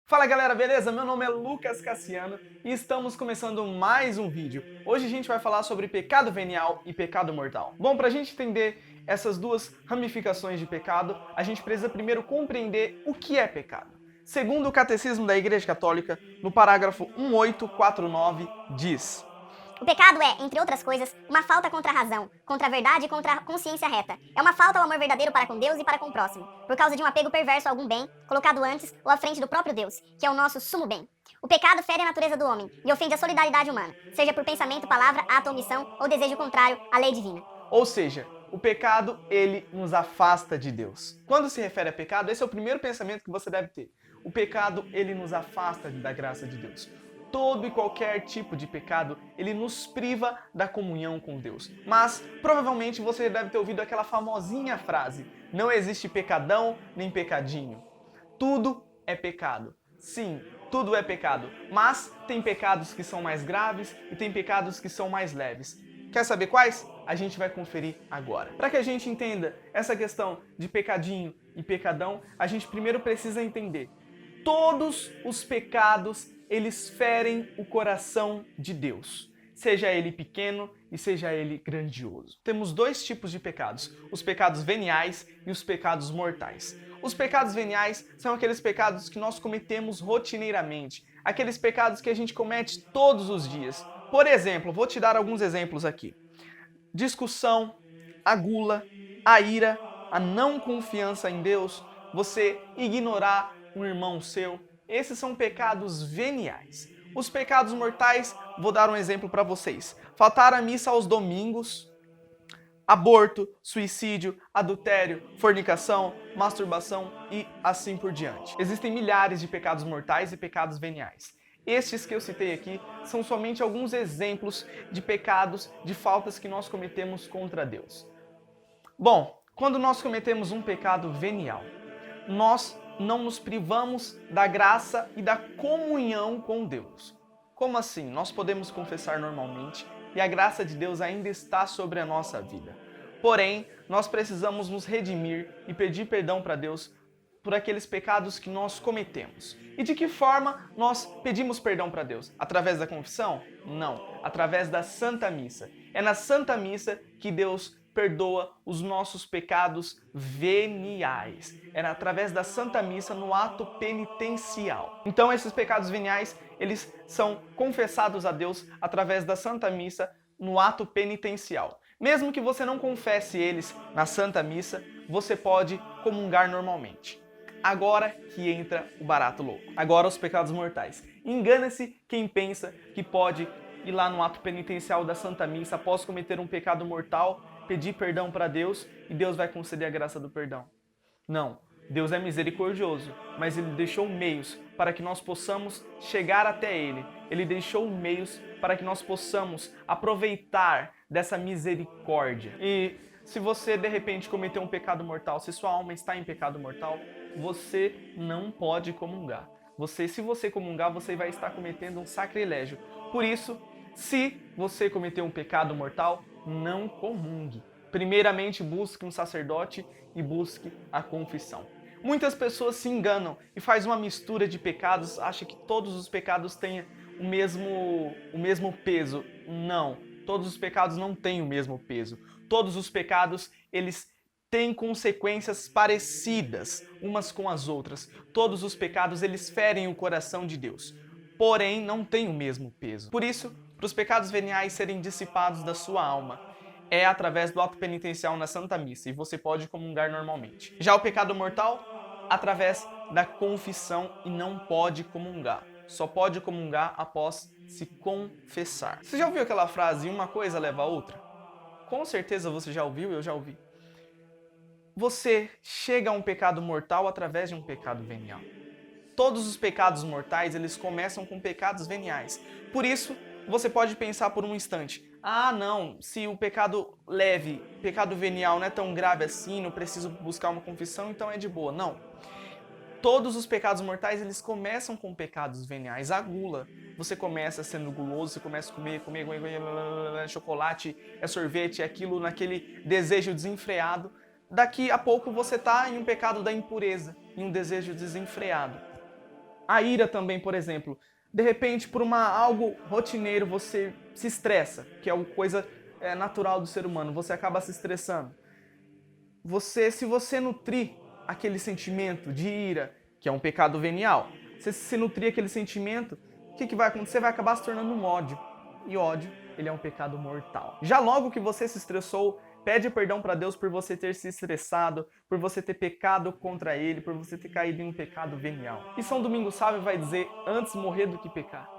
Fala galera, beleza? Meu nome é Lucas Cassiano e estamos começando mais um vídeo. Hoje a gente vai falar sobre pecado venial e pecado mortal. Bom, para a gente entender essas duas ramificações de pecado, a gente precisa primeiro compreender o que é pecado. Segundo o Catecismo da Igreja Católica, no parágrafo 1849, diz: O pecado é, entre outras coisas, uma falta contra a razão, contra a verdade e contra a consciência reta. É uma falta ao amor verdadeiro para com Deus e para com o próximo, por causa de um apego perverso a algum bem, colocado antes ou à frente do próprio Deus, que é o nosso sumo bem. O pecado fere a natureza do homem e ofende a solidariedade humana, seja por pensamento, palavra, ato ou omissão, ou desejo contrário à lei divina. Ou seja, o pecado, ele nos afasta de Deus. Quando se refere a pecado, esse é o primeiro pensamento que você deve ter. O pecado, ele nos afasta da graça de Deus. Todo e qualquer tipo de pecado, ele nos priva da comunhão com Deus. Mas, provavelmente, você deve ter ouvido aquela famosinha frase: não existe pecadão nem pecadinho. Tudo é pecado. Sim, tudo é pecado. Mas tem pecados que são mais graves e tem pecados que são mais leves. Quer saber quais? A gente vai conferir agora. Para que a gente entenda essa questão de pecadinho e pecadão, a gente primeiro precisa entender: todos os pecados, eles ferem o coração de Deus, seja ele pequeno e seja ele grandioso. Temos dois tipos de pecados: os pecados veniais e os pecados mortais. Os pecados veniais são aqueles pecados que nós cometemos rotineiramente, aqueles pecados que a gente comete todos os dias. Por exemplo, vou te dar alguns exemplos aqui: discussão, a gula, a ira, a não confiança em Deus, você ignorar um irmão seu. Esses são pecados veniais. Os pecados mortais, vou dar um exemplo para vocês: faltar à missa aos domingos, aborto, suicídio, adultério, fornicação, masturbação e assim por diante. Existem milhares de pecados mortais e pecados veniais. Estes que eu citei aqui são somente alguns exemplos de pecados, de faltas que nós cometemos contra Deus. Bom, quando nós cometemos um pecado venial, nós não nos privamos da graça e da comunhão com Deus. Como assim? Nós podemos confessar normalmente e a graça de Deus ainda está sobre a nossa vida. Porém, nós precisamos nos redimir e pedir perdão para Deus por aqueles pecados que nós cometemos. E de que forma nós pedimos perdão para Deus? Através da confissão? Não, através da Santa Missa. É na Santa Missa que Deus perdoa os nossos pecados veniais. É através da Santa Missa, no ato penitencial. Então esses pecados veniais, eles são confessados a Deus através da Santa Missa, no ato penitencial. Mesmo que você não confesse eles na Santa Missa, você pode comungar normalmente. Agora que entra o barato louco. Agora os pecados mortais. Engana-se quem pensa que pode ir lá no ato penitencial da Santa Missa após cometer um pecado mortal, pedir perdão para Deus e Deus vai conceder a graça do perdão. Não, Deus é misericordioso, mas Ele deixou meios para que nós possamos chegar até Ele. Ele deixou meios para que nós possamos aproveitar dessa misericórdia. E se você de repente cometeu um pecado mortal, se sua alma está em pecado mortal, você não pode comungar. Se você comungar, você vai estar cometendo um sacrilégio. Por isso, se você cometeu um pecado mortal, não comungue. Primeiramente, busque um sacerdote e busque a confissão. Muitas pessoas se enganam e faz uma mistura de pecados, acha que todos os pecados têm o mesmo peso. Não, todos os pecados não têm o mesmo peso. Todos os pecados, eles têm consequências parecidas umas com as outras. Todos os pecados, eles ferem o coração de Deus, porém não têm o mesmo peso. Por isso, para os pecados veniais serem dissipados da sua alma, é através do ato penitencial na Santa Missa, e você pode comungar normalmente. Já o pecado mortal, através da confissão, e não pode comungar. Só pode comungar após se confessar. Você já ouviu aquela frase, uma coisa leva a outra? Com certeza você já ouviu, eu já ouvi. Você chega a um pecado mortal através de um pecado venial. Todos os pecados mortais, eles começam com pecados veniais. Por isso, você pode pensar por um instante: ah, não, se o pecado leve, pecado venial não é tão grave assim, não preciso buscar uma confissão, então é de boa. Não. Todos os pecados mortais, eles começam com pecados veniais. A gula, você começa sendo guloso, você começa a comer chocolate, é sorvete, é aquilo, naquele desejo desenfreado. Daqui a pouco você está em um pecado da impureza, em um desejo desenfreado. A ira também, por exemplo. De repente, por algo rotineiro, você se estressa, que é uma coisa natural do ser humano. Você acaba se estressando. Se você nutrir aquele sentimento de ira, que é um pecado venial, se nutrir aquele sentimento, o que vai acontecer? Vai acabar se tornando um ódio. E ódio, ele é um pecado mortal. Já logo que você se estressou, pede perdão para Deus por você ter se estressado, por você ter pecado contra Ele, por você ter caído em um pecado venial. E São Domingos Sábio vai dizer, antes morrer do que pecar.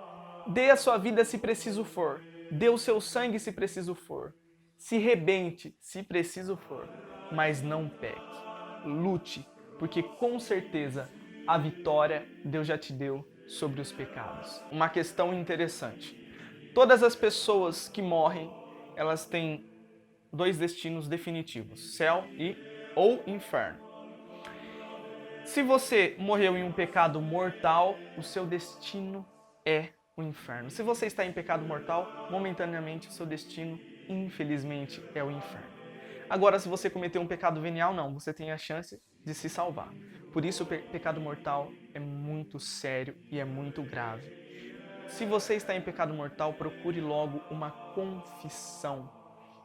Dê a sua vida se preciso for. Dê o seu sangue se preciso for. Se rebente se preciso for. Mas não peque. Lute, porque com certeza a vitória Deus já te deu sobre os pecados. Uma questão interessante. Todas as pessoas que morrem, elas têm dois destinos definitivos, céu ou inferno. Se você morreu em um pecado mortal, o seu destino é o inferno. Se você está em pecado mortal, momentaneamente o seu destino, infelizmente, é o inferno. Agora, se você cometeu um pecado venial, não, você tem a chance de se salvar. Por isso, o pecado mortal é muito sério e é muito grave. Se você está em pecado mortal, procure logo uma confissão.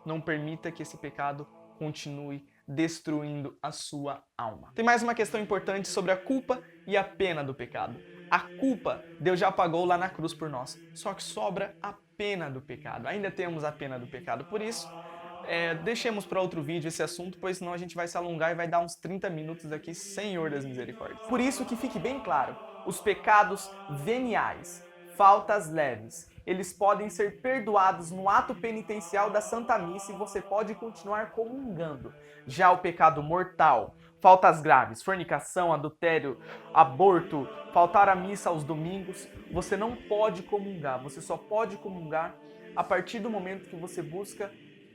Não permita que esse pecado continue destruindo a sua alma. Tem mais uma questão importante sobre a culpa e a pena do pecado. A culpa, Deus já pagou lá na cruz por nós. Só que sobra a pena do pecado. Ainda temos a pena do pecado. Por isso, deixemos para outro vídeo esse assunto, pois senão a gente vai se alongar e vai dar uns 30 minutos aqui, Senhor das Misericórdias. Por isso que fique bem claro, os pecados veniais, faltas leves, eles podem ser perdoados no ato penitencial da Santa Missa e você pode continuar comungando. Já o pecado mortal, faltas graves, fornicação, adultério, aborto, faltar à missa aos domingos, você não pode comungar. Você só pode comungar a partir do momento que você busca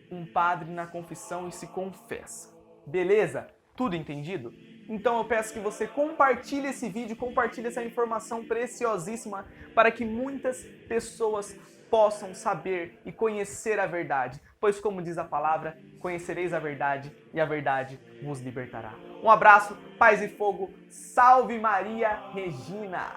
um padre na confissão e se confessa. Beleza? Tudo entendido? Então eu peço que você compartilhe esse vídeo, compartilhe essa informação preciosíssima para que muitas pessoas possam saber e conhecer a verdade. Pois como diz a palavra, conhecereis a verdade e a verdade vos libertará. Um abraço, paz e fogo, salve Maria Regina!